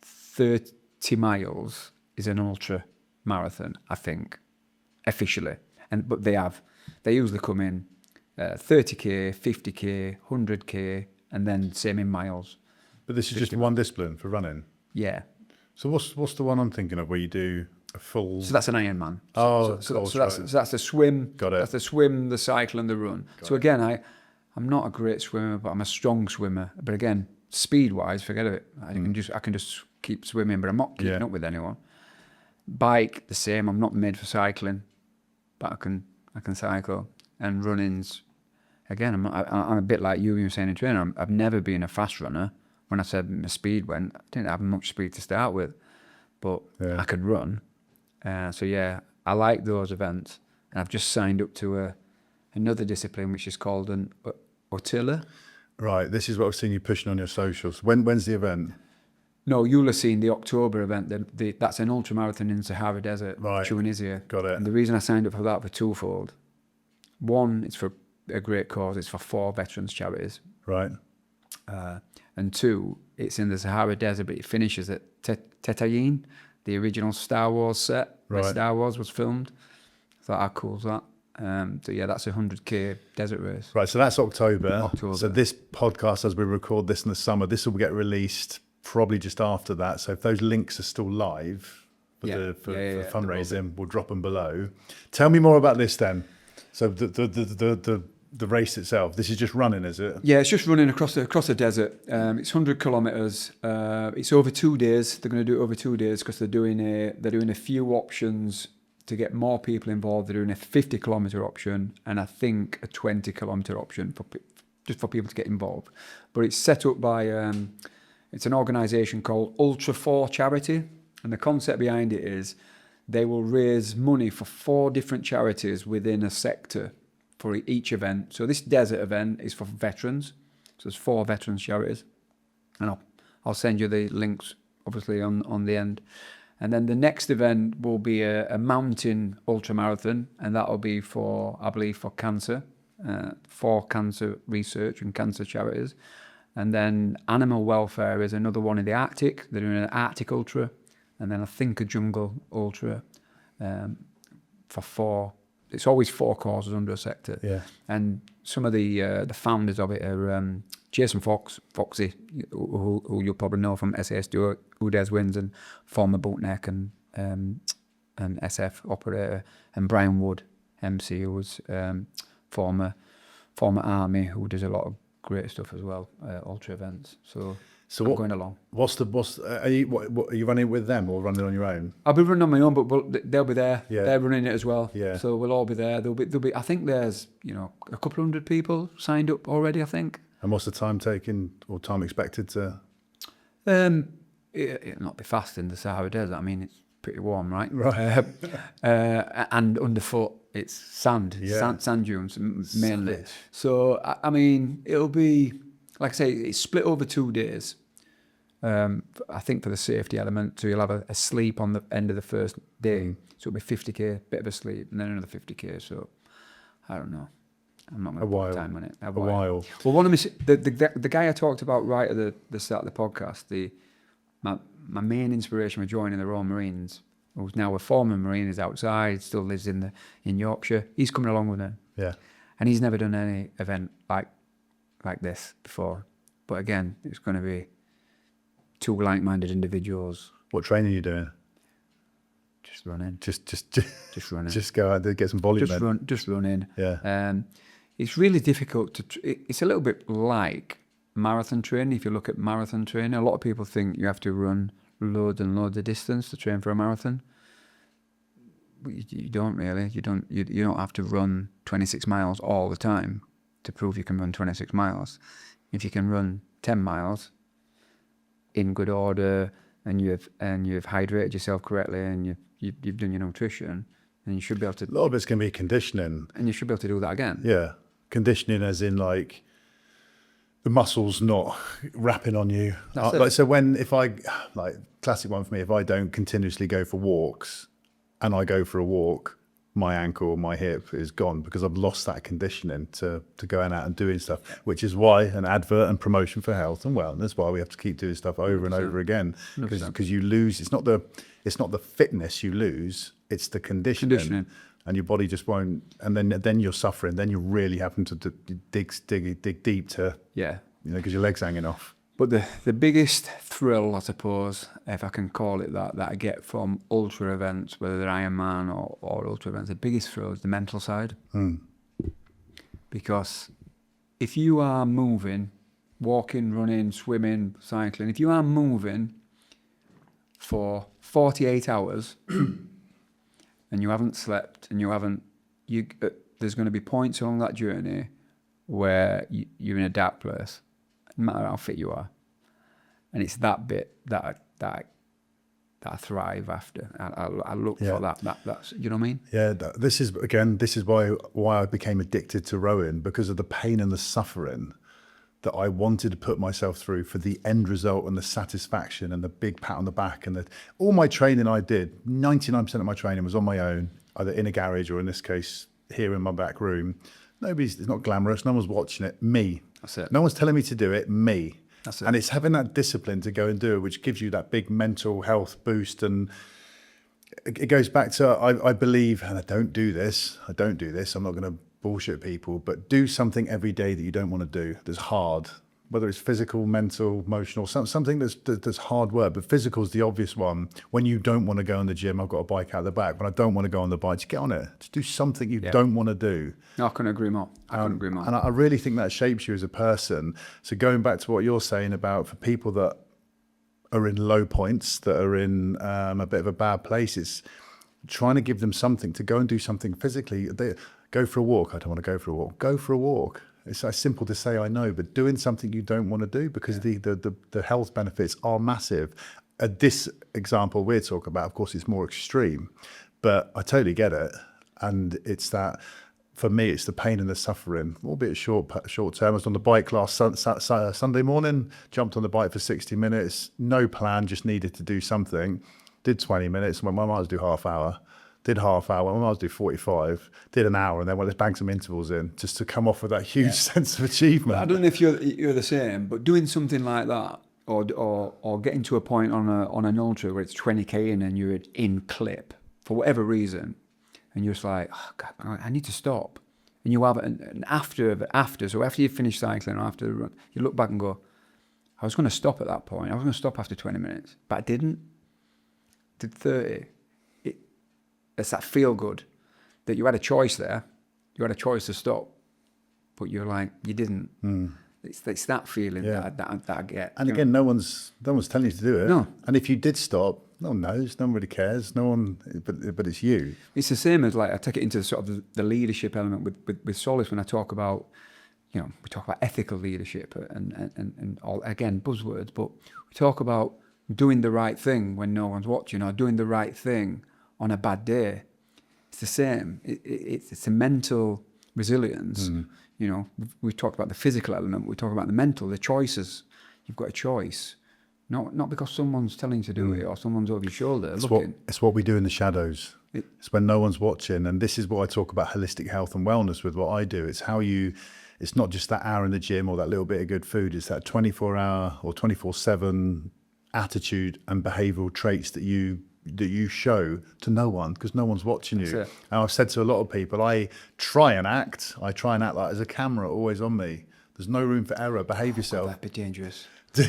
30 miles is an ultra marathon, I think, officially. But they usually come in 30k, 50k, 100k, and then same in miles. But this is just one discipline for running? Yeah. So what's the one I'm thinking of where you do a full... So that's an Ironman. So that's the swim. Got it. That's the swim, the cycle, and the run. Again, I'm not a great swimmer, but I'm a strong swimmer. But again, speed-wise, forget it. I can just keep swimming, but I'm not keeping up with anyone. Bike, the same. I'm not made for cycling, but I can cycle. And running's, again, I'm a bit like you were saying in training. I've never been a fast runner. When I said my speed went, I didn't have much speed to start with, but I could run. I like those events. And I've just signed up to another discipline, which is called an Otilla. Right, this is what I've seen you pushing on your socials. When's the event? No, you'll have seen the October event. That's an ultramarathon in Sahara Desert, Tunisia. Got it. And the reason I signed up for that was twofold. One, it's for a great cause. It's for 4 veterans charities. Right. And 2, it's in the Sahara Desert, but it finishes at Tetayin, the original Star Wars set where Star Wars was filmed. I thought, how cool is that? That's a 100k desert race. Right, so that's October. So this podcast, as we record this in the summer, this will get released probably just after that. So if those links are still live for fundraising, we'll drop them below. Tell me more about this then. So the race itself, this is just running, is it? Yeah, it's just running across the desert. It's 100 kilometers. It's over 2 days. They're going to do it over 2 days because they're doing a few options to get more people involved. They're doing a 50 kilometer option and I think a 20 kilometer option just for people to get involved. But it's set up by it's an organisation called Ultra 4 Charity, and the concept behind it is they will raise money for 4 different charities within a sector for each event. So this desert event is for veterans. So there's 4 veterans charities. And I'll send you the links, obviously, on the end. And then the next event will be a mountain ultramarathon, and that will be for cancer, for cancer research and cancer charities. And then animal welfare is another one in the Arctic. They're doing an Arctic ultra. And then I think a jungle ultra for 4. It's always 4 causes under a sector. Yeah. And some of the founders of it are Jason Foxy, who you'll probably know from SAS Duo, Who Dares Wins, and former bootneck and SF operator, and Brian Wood, MC, who was former Army, who does a lot of great stuff as well, ultra events. So I'm going along. Are you running with them or running on your own? I'll be running on my own, but they'll be there. Yeah. They're running it as well. Yeah. So we'll all be there. There'll be. I think there's a couple hundred people signed up already, I think. And what's the time taken or time expected to? It'll not be fast in the Sahara Desert. I mean, it's pretty warm, right? Right. And underfoot, it's sand, sand dunes mainly. Savage. So I mean, it'll be, like I say, it's split over 2 days. I think for the safety element, so you'll have a sleep on the end of the first day. So it'll be 50k, bit of a sleep, and then another 50k. So I don't know. I'm not going to put time on it. A while. Well, one of the guy I talked about right at the start of the podcast, my main inspiration for joining the Royal Marines, who's now a former Marine, is outside, still lives in Yorkshire. He's coming along with them. Yeah. And he's never done any event like this before. But again, it's going to be 2 like-minded individuals. What training are you doing? Just running. Just running. Just go out there, get some volume. Just running. Yeah. It's really difficult it's a little bit like marathon training. If you look at marathon training, a lot of people think you have to run loads and loads of distance to train for a marathon. You don't really. You don't have to run 26 miles all the time to prove you can run 26 miles. If you can run 10 miles in good order, and you've hydrated yourself correctly, and you've done your nutrition, then you should be able to. A lot of it's going to be conditioning, and you should be able to do that again. Yeah, conditioning, as in like the muscles not wrapping on you. Like, so if I, like, classic one for me, if I don't continuously go for walks, and I go for a walk, my ankle, my hip is gone because I've lost that conditioning to going out and doing stuff, which is why an advert and promotion for health and wellness, why we have to keep doing stuff over and over again, because you lose. It's not the fitness you lose, it's the conditioning. And your body just won't, and then you're suffering. Then you're really having to dig deep to, because your leg's hanging off. But the biggest thrill, I suppose, if I can call it that I get from ultra events, whether they're Ironman or ultra events, the biggest thrill is the mental side. Because if you are moving, walking, running, swimming, cycling, if you are moving for 48 hours and you haven't slept and there's going to be points along that journey where you're in a dark place, no matter how fit you are. And it's that bit that I thrive after. I look for that. That's, you know what I mean? Yeah, this is why I became addicted to rowing, because of the pain and the suffering that I wanted to put myself through for the end result and the satisfaction and the big pat on the back. And all my training I did, 99% of my training was on my own, either in a garage or in this case, here in my back room. It's not glamorous. No one's watching it. Me. That's it. No one's telling me to do it. Me. That's it. And it's having that discipline to go and do it, which gives you that big mental health boost. And it goes back to, I believe, and I don't do this. I'm not going to bullshit people, but do something every day that you don't want to do, that's hard. Whether it's physical, mental, emotional, something that's hard work. But physical is the obvious one. When you don't want to go in the gym, I've got a bike out the back. When I don't want to go on the bike, just get on it. Just do something you don't want to do. No, I couldn't agree more. And I really think that shapes you as a person. So going back to what you're saying about, for people that are in low points, that are in a bit of a bad place, it's trying to give them something to go and do something physically. Go for a walk. I don't want to go for a walk. Go for a walk. It's so simple to say, I know, but doing something you don't want to do, because the health benefits are massive. This example we're talking about, of course, is more extreme, but I totally get it. And it's that, for me, it's the pain and the suffering, albeit short term. I was on the bike last Sunday morning, jumped on the bike for 60 minutes, no plan, just needed to do something. Did 20 minutes, went, well, I might as well do half hour. Did half hour, I might as well do 45, did an hour, and then let's bang some intervals in, just to come off with that huge sense of achievement. I don't know if you're the same, but doing something like that, or getting to a point on an ultra where it's 20k in and you're in clip for whatever reason, and you're just like, oh God, I need to stop. And you have and after you finish cycling or after the run, you look back and go, I was going to stop at that point. I was going to stop after 20 minutes, but I didn't. Did 30. It's that feel good that you had a choice there. You had a choice to stop, but you're like, you didn't. It's that feeling that I get. And again, no one's telling you to do it. No. And if you did stop, no one knows. No one really cares. No one, but it's you. It's the same as, like, I take it into sort of the leadership element with Solace when I talk about, we talk about ethical leadership and all, again, buzzwords, but we talk about doing the right thing when no one's watching, or doing the right thing on a bad day. It's the same. It's a mental resilience. We've talked about the physical element. We talk about the mental, the choices. You've got a choice, not because someone's telling you to do it or someone's over your shoulder looking. It's what we do in the shadows. It's when no one's watching. And this is what I talk about holistic health and wellness with what I do. It's how it's not just that hour in the gym or that little bit of good food. It's that 24-hour or 24/7 attitude and behavioural traits that you show to no one, because no one's watching you. And I've said to a lot of people, I try and act like there's a camera always on me. There's no room for error. Behave yourself. That'd be dangerous. but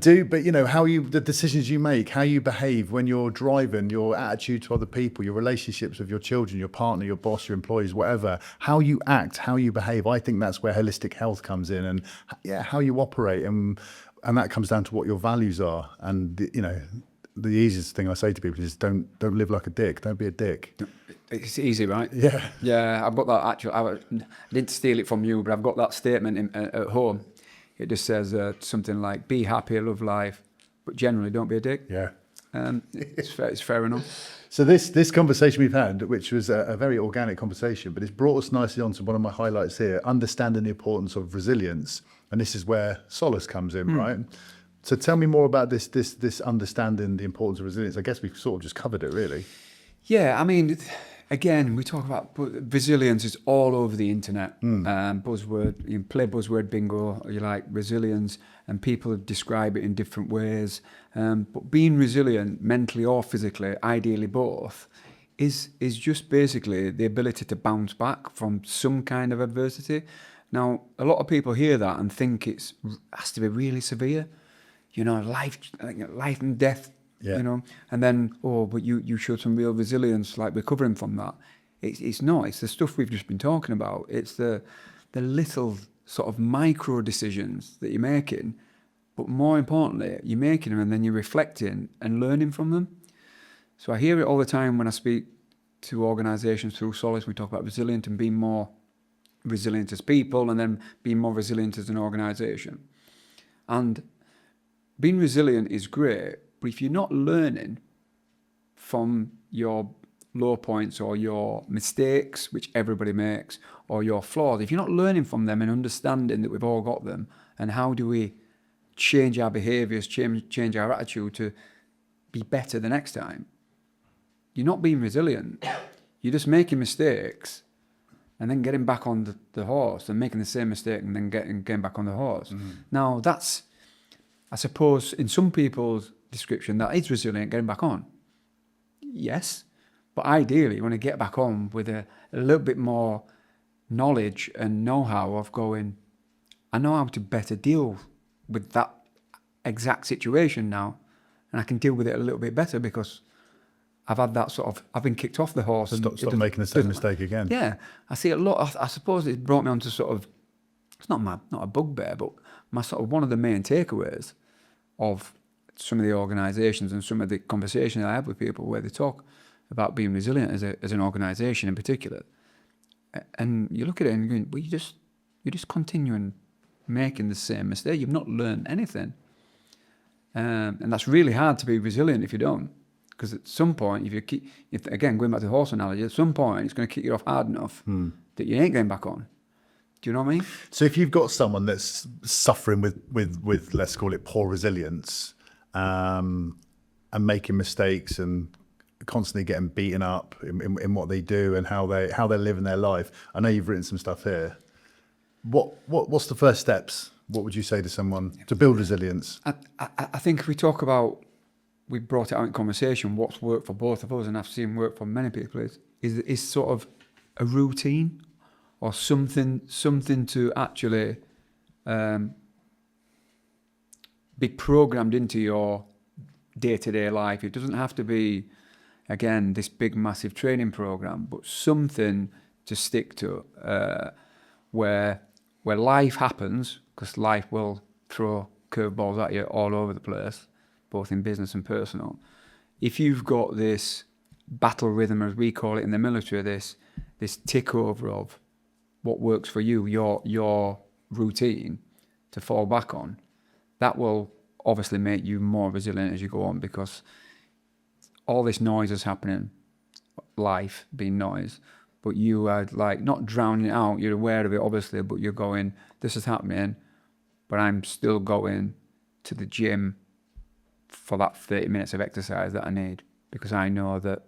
the decisions you make, how you behave when you're driving, your attitude to other people, your relationships with your children, your partner, your boss, your employees, whatever, how you act, how you behave. I think that's where holistic health comes in, and how you operate, and that comes down to what your values are. And the easiest thing I say to people is don't live like a dick. Don't be a dick. It's easy, right? Yeah. Yeah, I've got that actual. I didn't steal it from you, but I've got that statement at home. It just says something like, "Be happy, love life, but generally don't be a dick." Yeah. It's fair enough. So this conversation we've had, which was a very organic conversation, but it's brought us nicely on to one of my highlights here, understanding the importance of resilience. And this is where Solace comes in, right? So tell me more about this understanding the importance of resilience. I guess we've sort of just covered it, really. Yeah, I mean, again, we talk about resilience is all over the internet. Buzzword, you play buzzword bingo, you like resilience, and people describe it in different ways. But being resilient, mentally or physically, ideally both, is just basically the ability to bounce back from some kind of adversity. Now, a lot of people hear that and think it has to be really severe, life and death. Yeah. And then, but you showed some real resilience, like recovering from that. It's not. It's the stuff we've just been talking about. It's the little sort of micro decisions that you're making, but more importantly, you're making them and then you're reflecting and learning from them. So I hear it all the time when I speak to organisations through Solace. We talk about resilient and being more resilient as people, and then being more resilient as an organisation. And being resilient is great. But if you're not learning from your low points or your mistakes, which everybody makes, or your flaws, if you're not learning from them and understanding that we've all got them, and how do we change our behaviours, change our attitude to be better the next time, you're not being resilient. You're just making mistakes and then getting back on the horse and making the same mistake and then getting back on the horse. Now, that's, I suppose, in some people's description, that is resilient, getting back on. Yes, but ideally you want to get back on with a little bit more knowledge and know-how of going, I know how to better deal with that exact situation now, and I can deal with it a little bit better because I've had that sort of, I've been kicked off the horse. Stop making the same mistake again. Yeah, I see a lot. I suppose it's brought me on to sort of, it's not a bugbear, but my sort of one of the main takeaways of some of the organisations and some of the conversations I have with people where they talk about being resilient as an organisation in particular, and you look at it and you're going, well, you're just continuing making the same mistake. You've not learned anything, and that's really hard to be resilient if you don't. Because at some point, again, going back to the horse analogy, at some point it's going to kick you off hard enough that you ain't going back on. Do you know what I mean? So if you've got someone that's suffering with let's call it poor resilience, and making mistakes and constantly getting beaten up in what they do and how they're living their life, I know you've written some stuff here. What's the first steps? What would you say to someone to build resilience? I think if we talk about, we brought it out in conversation, what's worked for both of us, and I've seen work for many people, is sort of a routine or something to actually be programmed into your day-to-day life. It doesn't have to be, again, this big, massive training program, but something to stick to where life happens, because life will throw curveballs at you all over the place, both in business and personal. If you've got this battle rhythm, as we call it in the military, this tick over of what works for you, your routine to fall back on, that will obviously make you more resilient as you go on, because all this noise is happening, life being noise, but you are like not drowning it out, you're aware of it obviously, but you're going, this is happening, but I'm still going to the gym for that 30 minutes of exercise that I need, because I know that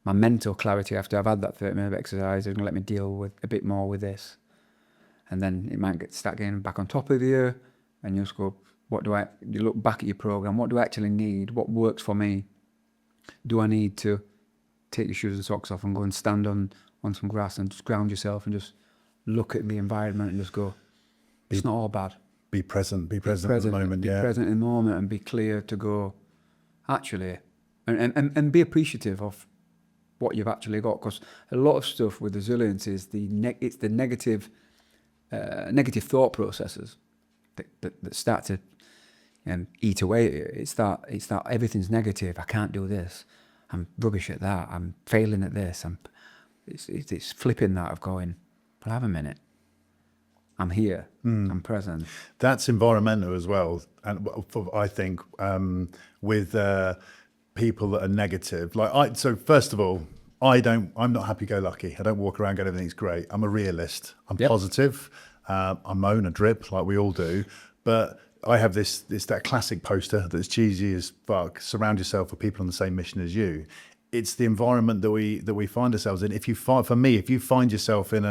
my mental clarity after I've had that 30 minutes of exercise is going to let me deal with a bit more with this. And then it might start getting back on top of you, and you just go, you look back at your program, what do I actually need? What works for me? Do I need to take your shoes and socks off and go and stand on some grass and just ground yourself and just look at the environment and just go, it's not all bad. Be present at the moment. Be present in the moment and be clear to go, actually, and be appreciative of what you've actually got. Because a lot of stuff with resilience is it's the negative thought processes that start to, and eat away at it. It's that everything's negative. I can't do this. I'm rubbish at that. I'm failing at this. It's flipping that of going, but have a minute. I'm here. I'm present. That's environmental as well, and I think with people that are negative. So first of all, I'm not happy-go-lucky. I don't walk around going everything's great. I'm a realist. I'm positive. I moan, a drip like we all do, but I have that classic poster that's cheesy as fuck. Surround yourself with people on the same mission as you. It's the environment that we find ourselves in. If you find yourself in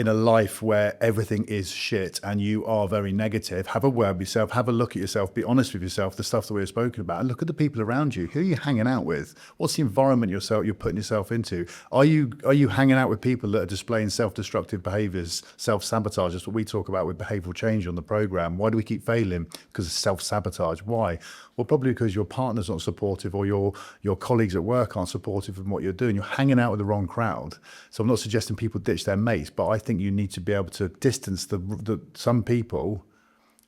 a life where everything is shit and you are very negative, have a word with yourself, have a look at yourself, be honest with yourself, the stuff that we've spoken about, and look at the people around you. Who are you hanging out with? What's the environment you're putting yourself into? Are you hanging out with people that are displaying self-destructive behaviours, self-sabotage? That's what we talk about with behavioural change on the programme. Why do we keep failing? Because of self-sabotage. Why? Well, probably because your partner's not supportive, or your colleagues at work aren't supportive of what you're doing. You're hanging out with the wrong crowd. So I'm not suggesting people ditch their mates, but I think you need to be able to distance some people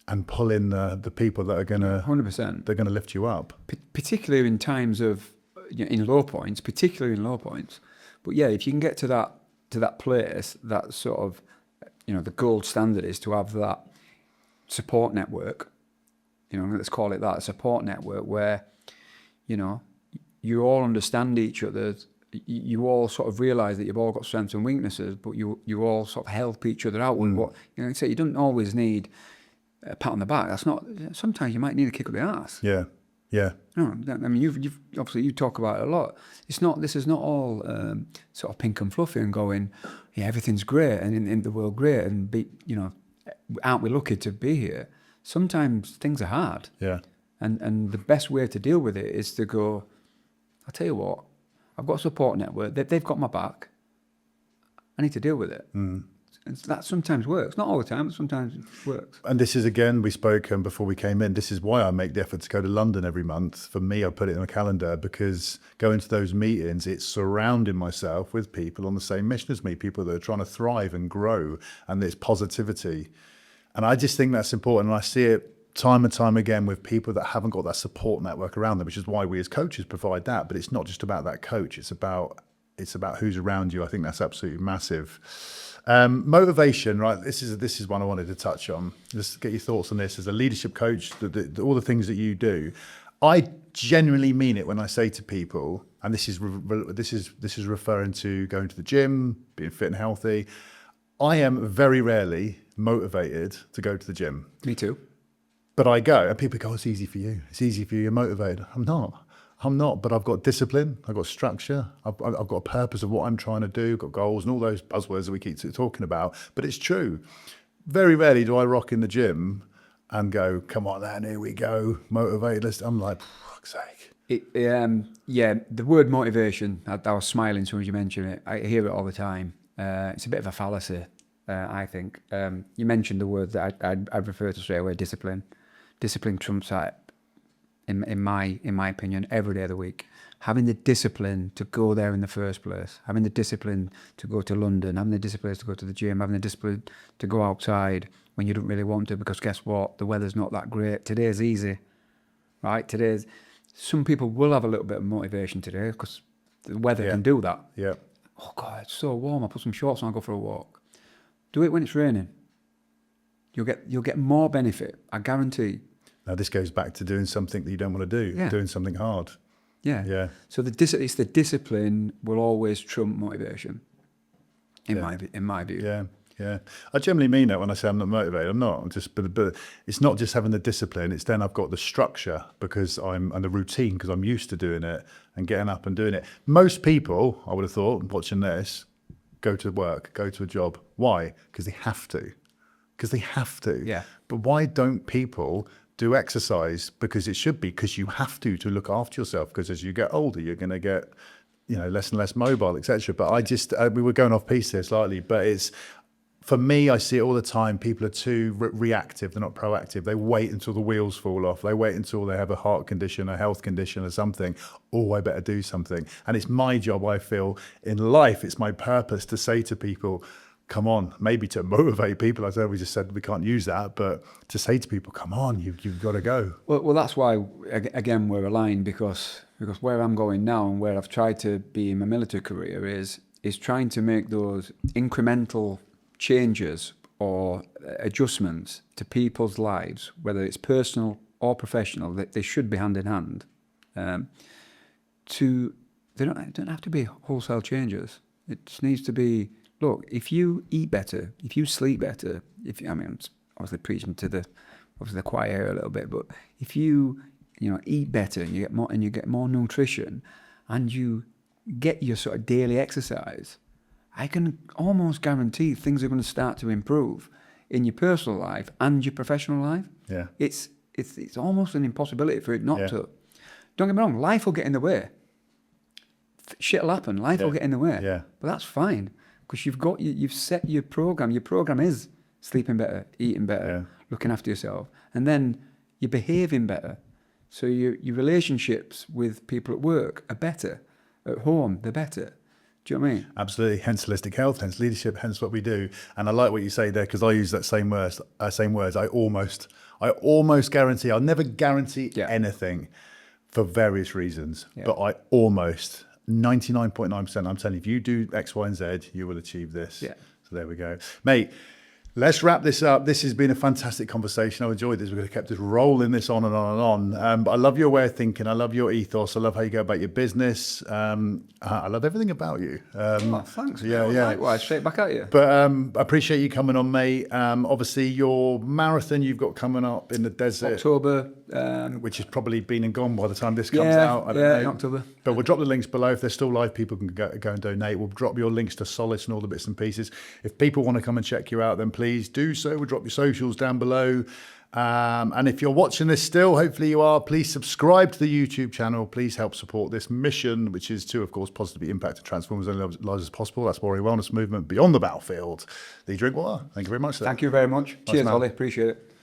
and pull in the people that are gonna 100%. They're gonna lift you up, particularly in times of in low points. But yeah, if you can get to that place, that sort of the gold standard is to have that support network. Let's call it that, a support network where, you all understand each other. You all sort of realise that you've all got strengths and weaknesses, but you all sort of help each other out with what, you don't always need a pat on the back. That's not, sometimes you might need a kick up the arse. Yeah. I mean, you've obviously, you talk about it a lot. This is not all sort of pink and fluffy and going, yeah, everything's great and in the world great and aren't we lucky to be here? Sometimes things are hard. Yeah. And the best way to deal with it is to go, I'll tell you what, I've got a support network. They've got my back. I need to deal with it. And that sometimes works. Not all the time, but sometimes it works. And this is, again, we spoke before we came in, this is why I make the effort to go to London every month. For me, I put it in my calendar, because going to those meetings, it's surrounding myself with people on the same mission as me, people that are trying to thrive and grow, and there's positivity. And I just think that's important. And I see it time and time again with people that haven't got that support network around them, which is why we as coaches provide that. But it's not just about that coach. It's about who's around you. I think that's absolutely massive. Motivation, right? This is one I wanted to touch on. Just get your thoughts on this. As a leadership coach, all the things that you do, I genuinely mean it when I say to people, and this is referring to going to the gym, being fit and healthy. I am very rarely motivated to go to the gym. Me too. But I go, and people go, it's easy for you. It's easy for you, you're motivated. I'm not, but I've got discipline, I've got structure, I've got a purpose of what I'm trying to do, got goals and all those buzzwords that we keep talking about. But it's true. Very rarely do I rock in the gym and go, come on then, here we go, motivated. I'm like, for fuck's sake. The word motivation, I was smiling as soon as you mentioned it. I hear it all the time. It's a bit of a fallacy, I think. You mentioned the word that I'd refer to straight away, discipline. Discipline trumps that, in my opinion, every day of the week. Having the discipline to go there in the first place, having the discipline to go to London, having the discipline to go to the gym, having the discipline to go outside when you don't really want to, because guess what? The weather's not that great. Today's easy, right? Some people will have a little bit of motivation today because the weather can do that. Yeah. Oh God, it's so warm. I'll put some shorts on, I'll go for a walk. Do it when it's raining. You'll get more benefit, I guarantee. Now this goes back to doing something that you don't want to do, doing something hard. Yeah. So it's the discipline will always trump motivation, in my view. Yeah. I generally mean that when I say I'm not motivated. I'm not. But it's not just having the discipline. It's then I've got the structure and the routine because I'm used to doing it and getting up and doing it. Most people, I would have thought, watching this, go to work, go to a job. Why? Because they have to. Yeah. But why don't people do exercise? Because it should be because you have to look after yourself. Because as you get older, you're going to get, less and less mobile, etc. But we were going off piece here slightly, but it's. For me, I see it all the time. People are too reactive. They're not proactive. They wait until the wheels fall off. They wait until they have a heart condition, a health condition or something. Oh, I better do something. And it's my job, I feel, in life, it's my purpose to say to people, come on, maybe to motivate people. I know we just said we can't use that, but to say to people, come on, you've got to go. Well, that's why, again, we're aligned, because where I'm going now and where I've tried to be in my military career is trying to make those incremental changes or adjustments to people's lives, whether it's personal or professional, that they should be hand in hand. They don't have to be wholesale changes. It just needs to be, look, if you eat better, if you sleep better, I'm obviously preaching to the choir here a little bit, but if you eat better and you get more nutrition, and you get your sort of daily exercise, I can almost guarantee things are going to start to improve in your personal life and your professional life. Yeah, it's almost an impossibility for it not yeah. to. Don't get me wrong, life will get in the way. Shit will happen. Life will get in the way. Yeah. But that's fine, because you've set your program. Your program is sleeping better, eating better, looking after yourself, and then you're behaving better. So your relationships with people at work are better. At home, they're better. Do you know what I mean? Absolutely. Hence holistic health, hence leadership, hence what we do. And I like what you say there, because I use that same words. I almost guarantee. I'll never guarantee anything for various reasons, but I almost 99.9%. I'm telling you, if you do X, Y, and Z, you will achieve this. Yeah. So there we go, mate. Let's wrap this up. This has been a fantastic conversation. I've enjoyed this. We're going to keep this rolling this on and on and on. But I love your way of thinking. I love your ethos. I love how you go about your business. I love everything about you. Thanks. Yeah. Likewise, straight back at you. But I appreciate you coming on, mate. Obviously, your marathon you've got coming up in the desert. October. Which has probably been and gone by the time this comes out. I don't know. In October. But we'll drop the links below. If they're still live, people can go and donate. We'll drop your links to Solace and all the bits and pieces. If people want to come and check you out, then please do so. We'll drop your socials down below. And if you're watching this still, hopefully you are, please subscribe to the YouTube channel. Please help support this mission, which is to, of course, positively impact and transform as many lives as possible. That's Warrior Wellness Movement beyond the battlefield. The Drinkwater. Thank you very much, sir. Thank you very much. Nice Cheers, man. Ollie. Appreciate it.